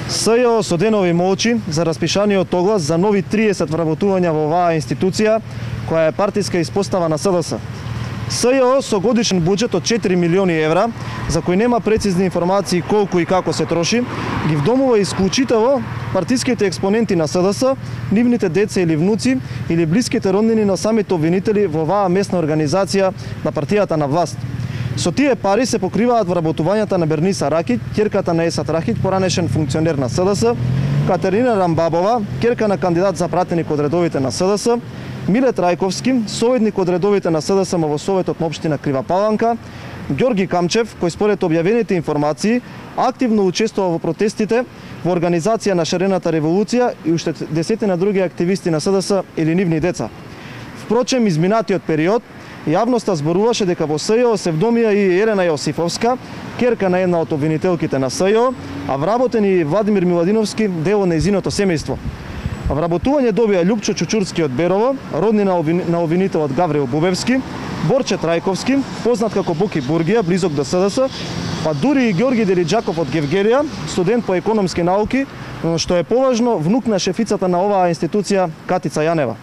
СЈО со денови молчи за распишаниот оглас за нови 30 вработувања во оваа институција, која е партиска испостава на СДС. СЈО со годишен буџет од 4 милиони евра, за кој нема прецизни информации колку и како се троши, ги вдомува исклучително партиските експоненти на СДС, нивните деца или внуци, или блиските роднини на самите обвинители во оваа местна организација на партијата на власт. Со тие пари се покриваат вработувањата на Берниса Ракиќ, ќерката на Есат Ракиќ, поранешен функционер на СДС, Катерина Рамбабова, ќерка на кандидат за пратеник од редовите на СДС, Милет Рајковски, советник од редовите на СДС во Советот на општина Крива Паланка, Ѓорги Камчев, кој според објавените информации активно учествува во протестите во организација на Шарената револуција и уште десетина други активисти на СДС или нивни деца. Впрочем, изминатиот период, јавноста зборуваше дека во СЈО се вдомија и Елена Јосифовска, ќерка на една од обвинителките на СЈО, а вработен и Владимир Миладиновски, дел од нејзиното семејство. Вработување добија Љупчо Чучурски од Берово, роднина на обвинителот Гаврил Бубевски, Борче Трајковски, познат како Боки Бургија, близок до СДС, па дури и Ѓорги Делиџаков од Гевгелија, студент по економски науки, но што е поважно, внук на шефицата на оваа институција Катица Јанева.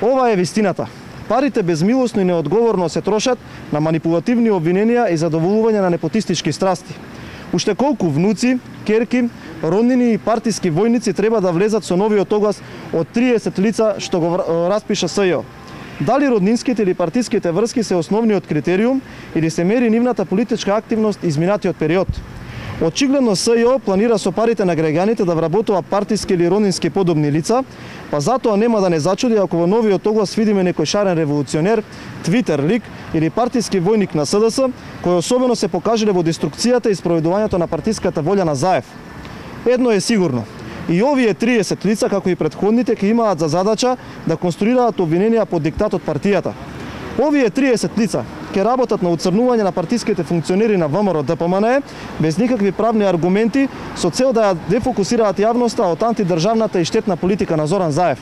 Ова е вистината. Парите безмилосно и неодговорно се трошат на манипулативни обвиненија и задоволување на непотистички страсти. Уште колку внуци, ќерки, роднини и партиски војници треба да влезат со новиот оглас од 30 лица што го распиша СЈО? Дали роднинските или партиските врски се основниот критериум или се мери нивната политичка активност изминатиот период? Очигледно СЈО планира со парите на граѓаните да вработува партиски или роднински подобни лица, па затоа нема да не зачуди ако во новиот оглас видиме некој шарен револуционер, твитер лик или партиски војник на СДС, кои особено се покажале во деструкцијата и спроведувањето на партиската волја на Заев. Едно е сигурно. И овие 30 лица, како и претходните, ќе имаат за задача да конструираат обвиненија под диктат од партијата. Овие 30 лица ќе работат на уцрнување на партиските функционери на ВМРО ДПМН без никакви правни аргументи со цел да ја дефокусираат јавноста од антидржавната и штетна политика на Зоран Заев.